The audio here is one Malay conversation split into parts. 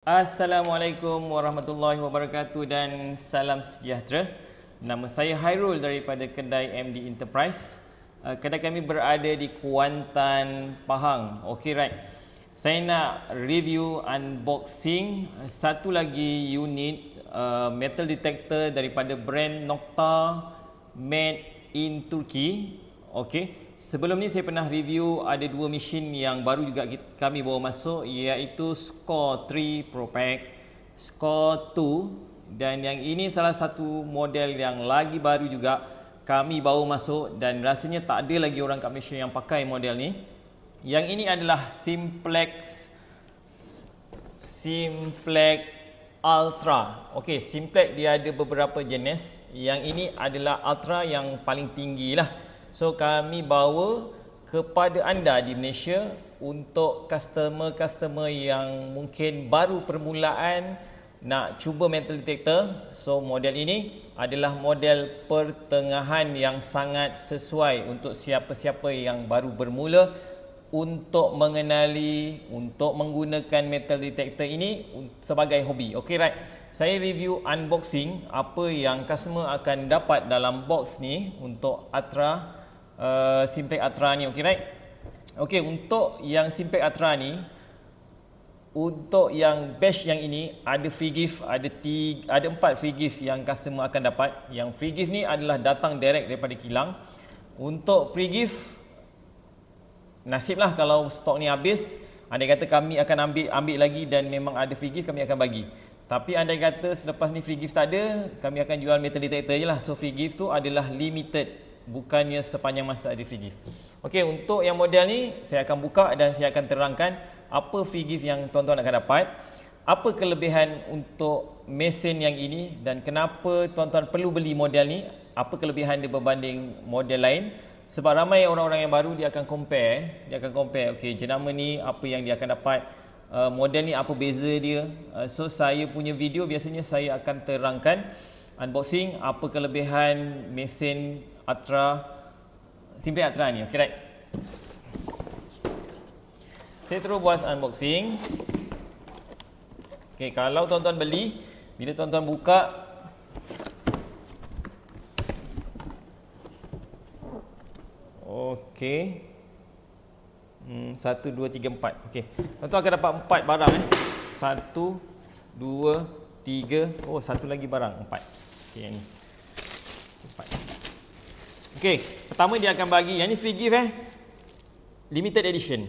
Assalamualaikum warahmatullahi wabarakatuh dan salam sejahtera. Nama saya Hairul daripada kedai MD Enterprise. Kedai kami berada di Kuantan, Pahang. Okey, right. Saya nak review unboxing satu lagi unit metal detector daripada brand Nokta made in Turkey. Okey. Sebelum ni saya pernah review ada dua mesin yang baru juga kami bawa masuk, iaitu Score 3 Pro Pack, Score 2, dan yang ini salah satu model yang lagi baru juga kami bawa masuk dan rasanya tak ada lagi orang kat Malaysia yang pakai model ni. Yang ini adalah Simplex Ultra. Okey, Simplex dia ada beberapa jenis. Yang ini adalah Ultra yang paling tinggi lah. So kami bawa kepada anda di Malaysia untuk customer-customer yang mungkin baru permulaan nak cuba metal detector. So model ini adalah model pertengahan yang sangat sesuai untuk siapa-siapa yang baru bermula untuk mengenali, untuk menggunakan metal detector ini sebagai hobi. Okay, right. Saya review unboxing apa yang customer akan dapat dalam box ni untuk Ultra, Simplex Ultra ni. Okay, right. Okay, untuk yang Simplex Ultra ni, untuk yang batch yang ini ada free gift, ada 4 free gift yang customer akan dapat. Yang free gift ni adalah datang direct daripada kilang. Untuk free gift, nasiblah kalau stok ni habis, andai kata kami akan ambil lagi dan memang ada free gift, kami akan bagi. Tapi andai kata selepas ni free gift tak ada, kami akan jual metal detector je lah. So free gift tu adalah limited, bukannya sepanjang masa ada free gift. Okey, untuk yang model ni saya akan buka dan saya akan terangkan apa free gift yang tuan-tuan akan dapat, apa kelebihan untuk mesin yang ini dan kenapa tuan-tuan perlu beli model ni, apa kelebihan dia berbanding model lain. Sebab ramai orang-orang yang baru dia akan compare, okey, jenama ni apa yang dia akan dapat, model ni apa beza dia. So saya punya video biasanya saya akan terangkan unboxing apa kelebihan mesin Ultra, Simplex Ultra ni. Okay, right. Saya terus buat unboxing. Okay, kalau tuan-tuan beli, bila tuan-tuan buka, okay, 1, 2, 3, 4. Okay, tuan-tuan akan dapat 4 barang. 1, 2, 3. Oh, satu lagi barang, 4. Okay, yang ni 4. Okey, pertama dia akan bagi, yang ni free gift limited edition.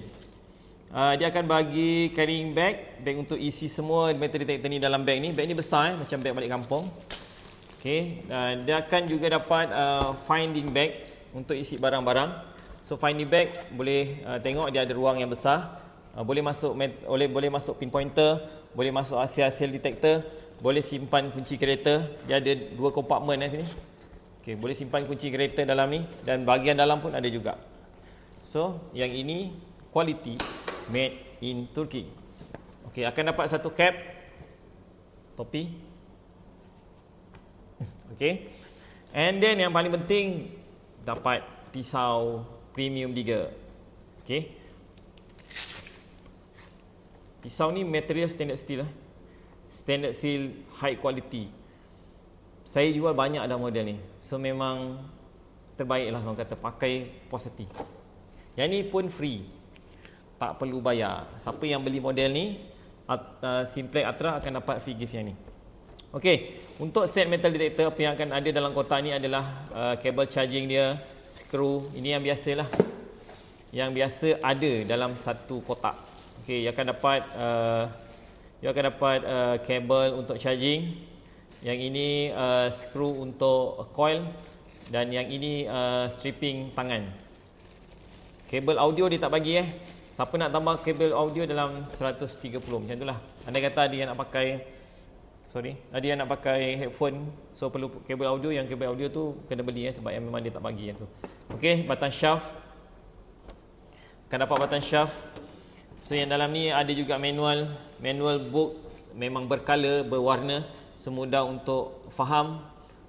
Dia akan bagi carrying bag untuk isi semua metal detector ni dalam bag ni. Bag ni besar macam bag balik kampung. Okey, dia akan juga dapat finding bag untuk isi barang-barang. So finding bag boleh tengok dia ada ruang yang besar. Boleh masuk pinpointer, boleh masuk hasil-hasil detector, boleh simpan kunci kereta. Dia ada 2 kompartmen sini. Okay, boleh simpan kunci kereta dalam ni dan bahagian dalam pun ada juga. So, yang ini quality made in Turkey. Okay, akan dapat satu cap, topi. Okay, and then yang paling penting dapat pisau premium digger. Okay, pisau ni material standard steel, standard steel high quality. Saya jual banyak dah model ni. So memang terbaik lah orang kata, pakai puas hati. Yang ni pun free, tak perlu bayar. Siapa yang beli model ni, Simplex Ultra akan dapat free gift yang ni. Okey, untuk set metal detector apa yang akan ada dalam kotak ni adalah kabel charging dia, skru. Ini yang biasalah, yang biasa ada dalam satu kotak. Okey, you akan dapat kabel untuk charging. Yang ini skru untuk coil dan yang ini stripping tangan. Kabel audio dia tak bagi Siapa nak tambah kabel audio dalam 130 macam itulah. Andai kata ada yang nak pakai headphone, so perlu kabel audio, yang kabel audio tu kena beli sebab yang memang dia tak bagi yang tu. Okey, button shaft. Akan dapat button shaft. So yang dalam ni ada juga manual books, memang berkala, berwarna, semudah untuk faham.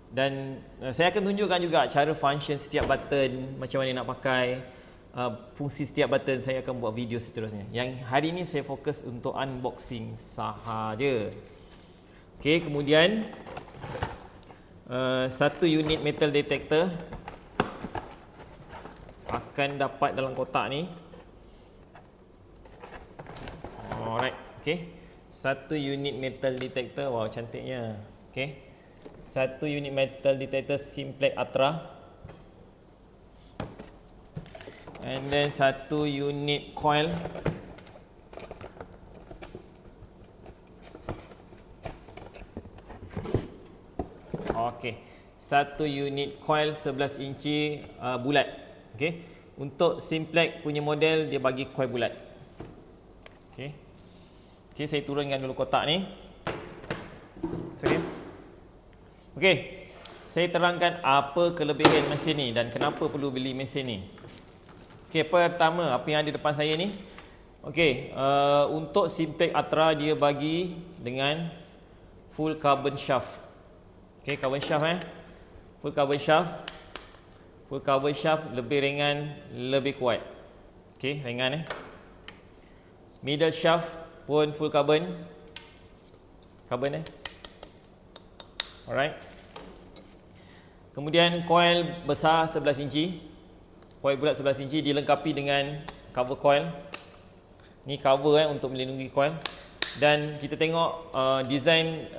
Dan saya akan tunjukkan juga cara function setiap button, macam mana nak pakai. fungsi setiap button saya akan buat video seterusnya. Yang hari ini saya fokus untuk unboxing sahaja. Okey, kemudian satu unit metal detector akan dapat dalam kotak ni. Alright, okey. Satu unit metal detector, wow cantiknya. Okey. Satu unit metal detector Simplex Ultra. And then satu unit coil. Okey. Satu unit coil 11 inci bulat. Okey. Untuk Simplex punya model dia bagi coil bulat. Okey. Okey, saya turunkan dulu kotak ni. Okey. Okey. Saya terangkan apa kelebihan mesin ni dan kenapa perlu beli mesin ni. Okey, pertama apa yang ada depan saya ni. Okey, untuk Simplex Ultra dia bagi dengan full carbon shaft. Okey, carbon shaft full carbon shaft. Full carbon shaft lebih ringan, lebih kuat. Okey, ringan Middle shaft pun full carbon. Alright. Kemudian coil besar 11 inci. Coil bulat 11 inci dilengkapi dengan cover coil. Ni cover untuk melindungi coil. Dan kita tengok design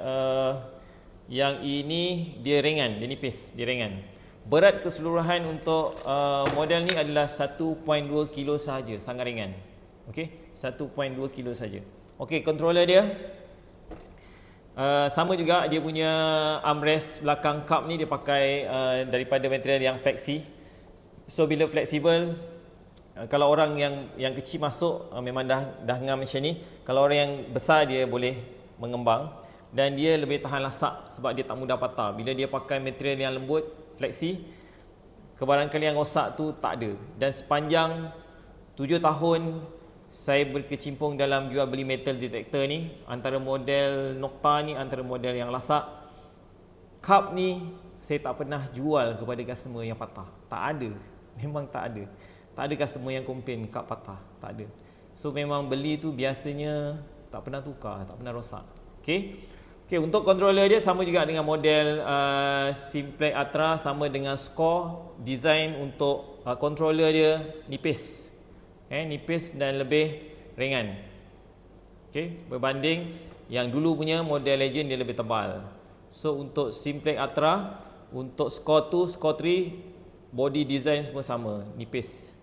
yang ini dia ringan, dia nipis, dia ringan. Berat keseluruhan untuk model ni adalah 1.2 kilo sahaja, sangat ringan. Okey, 1.2 kilo saja. Okey, controller dia sama juga, dia punya armrest belakang cup ni dia pakai daripada material yang fleksi. So bila fleksibel, kalau orang yang kecil masuk memang dah ngam macam ni. Kalau orang yang besar dia boleh mengembang dan dia lebih tahan lasak sebab dia tak mudah patah. Bila dia pakai material yang lembut, fleksi, kebarangkalian rosak tu tak ada. Dan sepanjang 7 tahun saya berkecimpung dalam jual beli metal detector ni, antara model Nokta ni, antara model yang lasak, cup ni saya tak pernah jual kepada customer yang patah. Tak ada. Memang tak ada. Tak ada customer yang komplain cup patah. Tak ada. So memang beli tu biasanya tak pernah tukar, tak pernah rosak. Okey. Okey, untuk controller dia sama juga dengan model Simplex Ultra, sama dengan score. Design untuk controller dia nipis. Nipis dan lebih ringan. Okey, berbanding yang dulu punya model Legend dia lebih tebal. So untuk Simplex Ultra, untuk score 2, score 3, body design semua sama, nipis,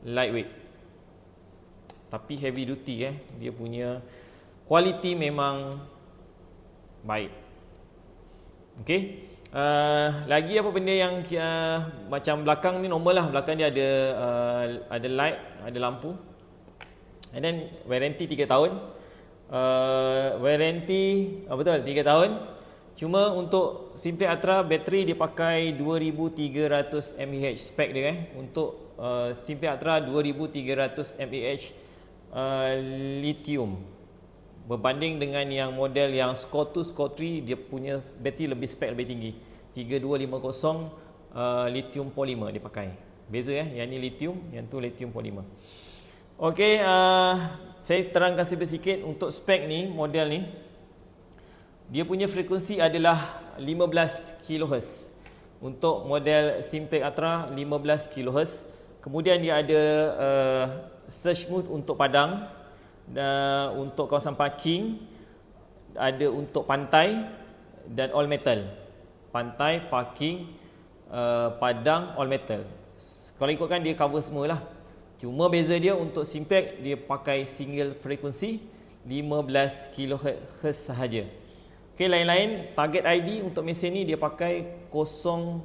lightweight. Tapi heavy duty dia punya quality memang baik. Okey. Lagi apa benda yang macam belakang ni normal lah, belakang dia ada light, ada lampu. And then warranty 3 tahun. Warranty betul 3 tahun. Cuma untuk Simplex Ultra bateri dia pakai 2300 mAh spek dia Untuk Simplex Ultra 2300 mAh lithium. Berbanding dengan yang model yang Score 2, Score 3 dia punya bateri lebih spek lebih tinggi. 3250 lithium polymer dia pakai. Beza yang ni lithium, yang tu lithium polymer. Okey, saya terangkan sikit untuk spek ni, model ni. Dia punya frekuensi adalah 15 kHz. Untuk model Simplex Ultra 15 kHz. Kemudian dia ada search mode untuk padang, dan untuk kawasan parking, ada untuk pantai dan all metal. Pantai, parking, padang, all metal. Kalau ikutkan dia cover semualah. Cuma beza dia untuk Simplex dia pakai single frekuensi 15 kHz sahaja. Okey, lain-lain target ID untuk mesin ni dia pakai 01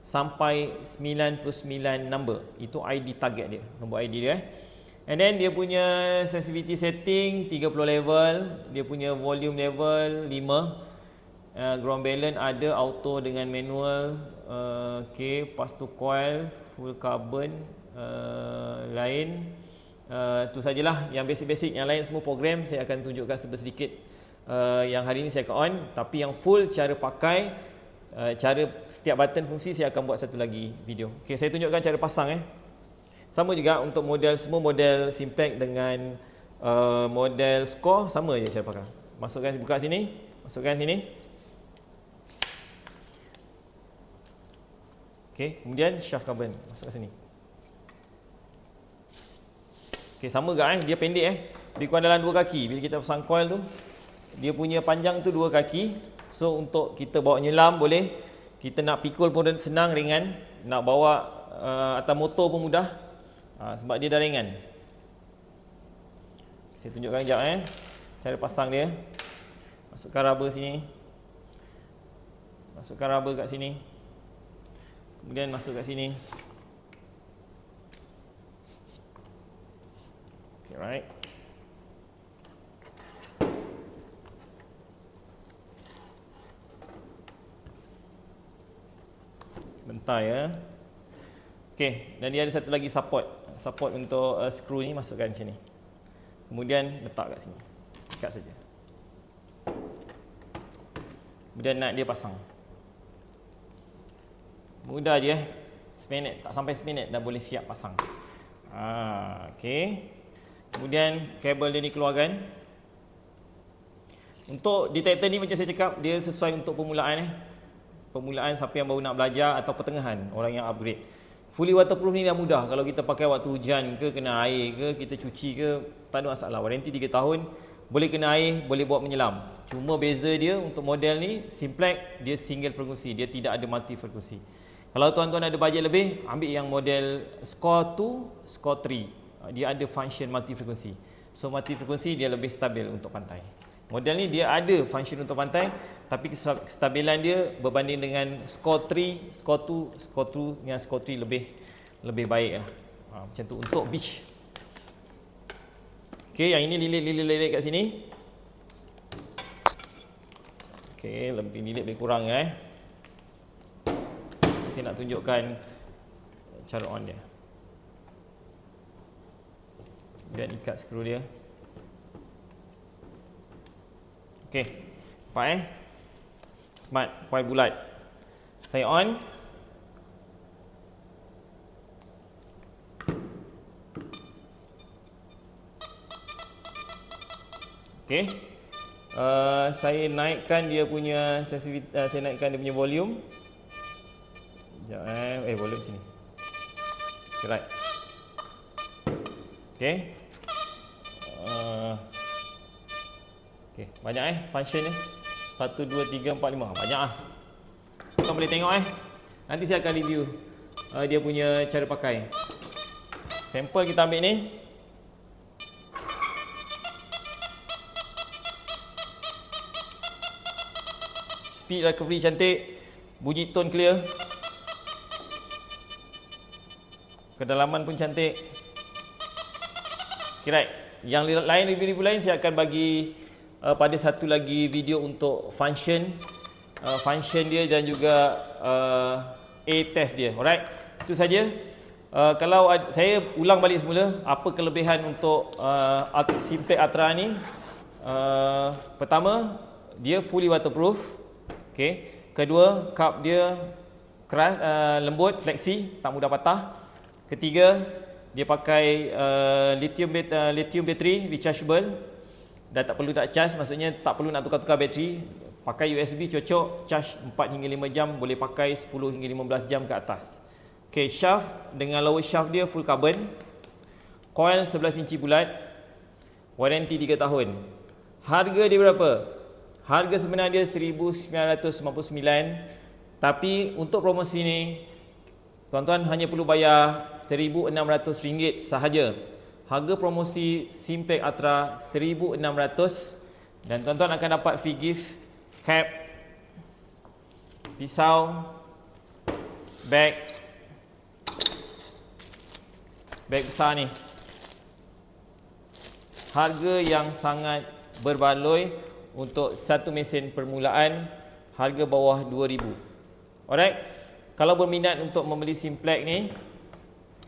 sampai 99 number. Itu ID target dia, nombor ID dia. And then dia punya sensitivity setting 30 level, dia punya volume level 5. Ground balance ada auto dengan manual. Okey, lepas tu coil full carbon, lain tu sajalah yang basic-basic. Yang lain semua program saya akan tunjukkan sedikit. Yang hari ni saya akan on, tapi yang full cara pakai, cara setiap button fungsi saya akan buat satu lagi video. Okey, saya tunjukkan cara pasang Sama juga untuk model, semua model Simplex dengan model Score sama je cara pakai. Masukkan, buka sini, masukkan sini. Okey, kemudian shaft carbon masukkan sini. Okey, sama juga dia pendek lebih kurang dalam 2 kaki. Bila kita pasang coil tu, dia punya panjang tu 2 kaki. So untuk kita bawa nyelam boleh, kita nak pikul pun senang, ringan, nak bawa atas motor pun mudah. Sebab dia dah ringan. Saya tunjukkan sekejap cara pasang dia. Masukkan rubber sini. Masukkan rubber kat sini. Kemudian masuk kat sini. Okay, right. Bentar ya. Okey, dan dia ada satu lagi support untuk skru ni, masukkan sini. Kemudian letak kat sini. Ikat saja. Kemudian nak dia pasang. Mudah je seminit, tak sampai seminit dah boleh siap pasang. Okey. Kemudian kabel dia ni keluarkan. Untuk detektor ni macam saya cakap, dia sesuai untuk permulaan Permulaan siapa yang baru nak belajar atau pertengahan, orang yang upgrade. Fully waterproof ni dah mudah. Kalau kita pakai waktu hujan ke, kena air ke, kita cuci ke, tak ada masalah. Waranti 3 tahun, boleh kena air, boleh buat menyelam. Cuma beza dia untuk model ni, Simplex dia single frekuensi, dia tidak ada multi frekuensi. Kalau tuan-tuan ada bajet lebih, ambil yang model Score 2, Score 3. Dia ada function multi frekuensi. So multi frekuensi dia lebih stabil untuk pantai. Model ni dia ada function untuk pantai, tapi kestabilan dia berbanding dengan Score 3, Score 2, Score 2 dengan Score 3 lebih baik lah. Macam tu untuk beach. Okey, yang ini lilit kat sini. Okey, lebih lilit lebih kurang Saya nak tunjukkan cara on dia. Dan ikat skru dia. Okey, nampak smart coil bulat. Saya on. Okey. Saya naikkan dia punya sensitivity, saya naikkan dia punya volume. Sekejap volume sini. Okay, right. Okey. Okey, banyak function ni. 1 2 3 4 5. Banyak Kau boleh tengok Nanti saya akan review dia punya cara pakai. Sampel kita ambil ni. Speed recovery cantik. Bunyi tone clear. Kedalaman pun cantik. Okay, right. Yang lain, review-review lain saya akan bagi pada satu lagi video untuk function dia dan juga A-test dia. Alright. Itu saja. Kalau saya ulang balik semula, apa kelebihan untuk Simplex Atra ni? Pertama, dia fully waterproof. Okay. Kedua, cup dia keras, lembut, fleksi, tak mudah patah. Ketiga, dia pakai lithium battery rechargeable dan tak perlu nak charge, maksudnya tak perlu nak tukar-tukar bateri. Pakai USB cocok, charge 4 hingga 5 jam, boleh pakai 10 hingga 15 jam ke atas. Okay, shaft dengan lower shaft dia full carbon. Coil 11 inci bulat. Waranti 3 tahun. Harga dia berapa? Harga sebenar dia 1999. Tapi untuk promosi ni, tuan-tuan hanya perlu bayar RM1,600 sahaja. Harga promosi Simplex Atra 1,600 dan tuan-tuan akan dapat free gift cap, pisau, bag besar ni. Harga yang sangat berbaloi untuk satu mesin permulaan, harga bawah RM2,000. Alright. Kalau berminat untuk membeli Simplex ni,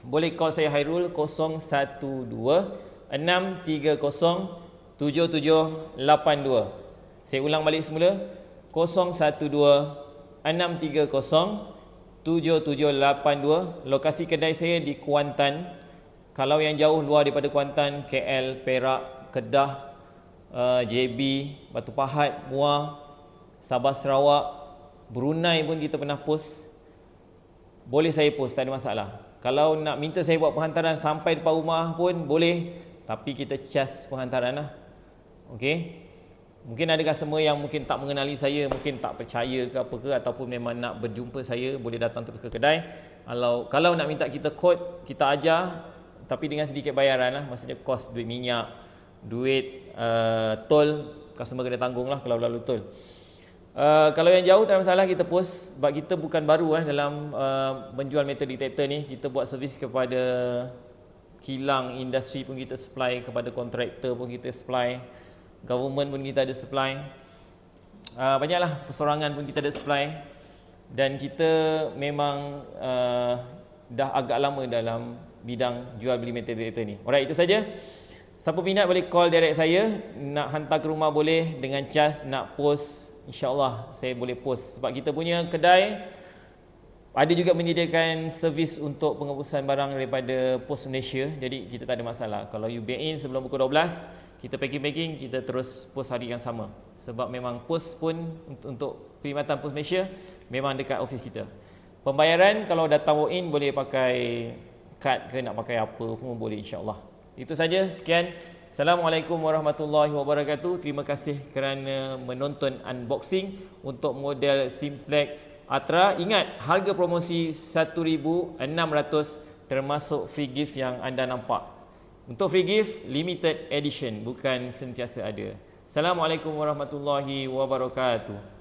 boleh call saya Hairul 012-630-7782. Saya ulang balik semula, 012-630-7782. Lokasi kedai saya di Kuantan, Kalau yang jauh luar daripada Kuantan, KL, Perak, Kedah, JB, Batu Pahat, Muar, Sabah, Sarawak, Brunei pun kita pernah post. Boleh saya post, tak ada masalah. Kalau nak minta saya buat penghantaran sampai depan rumah pun boleh, tapi kita cas penghantaran lah. Okey. Mungkin ada customer yang mungkin tak mengenali saya, mungkin tak percaya ke apa ke, ataupun memang nak berjumpa saya, boleh datang terus ke kedai. Kalau nak minta kita kod, kita ajar, tapi dengan sedikit bayaran lah. Maksudnya kos duit minyak, duit tol, customer kena tanggung lah kalau lalu tol. Kalau yang jauh tak ada masalah, kita post. Sebab kita bukan baru dalam menjual metal detector ni. Kita buat servis kepada kilang industri pun kita supply, kepada kontraktor pun kita supply, government pun kita ada supply, banyaklah persorangan pun kita ada supply. Dan kita memang dah agak lama dalam bidang jual beli metal detector ni. Alright, itu saja. Siapa minat boleh call direct saya. Nak hantar ke rumah boleh, dengan cas. Nak post, InsyaAllah saya boleh post. Sebab kita punya kedai ada juga menyediakan servis untuk pengebusan barang daripada pos Malaysia. Jadi kita tak ada masalah. Kalau you back in sebelum pukul 12, kita packing, kita terus post hari yang sama. Sebab memang post pun untuk perkhidmatan pos Malaysia memang dekat office kita. Pembayaran kalau datang walk in boleh pakai kad ke, nak pakai apa pun boleh, insyaAllah. Itu saja, sekian. Assalamualaikum warahmatullahi wabarakatuh. Terima kasih kerana menonton unboxing untuk model Simplex Atra. Ingat, harga promosi 1,600 termasuk free gift yang anda nampak. Untuk free gift, limited edition, bukan sentiasa ada. Assalamualaikum warahmatullahi wabarakatuh.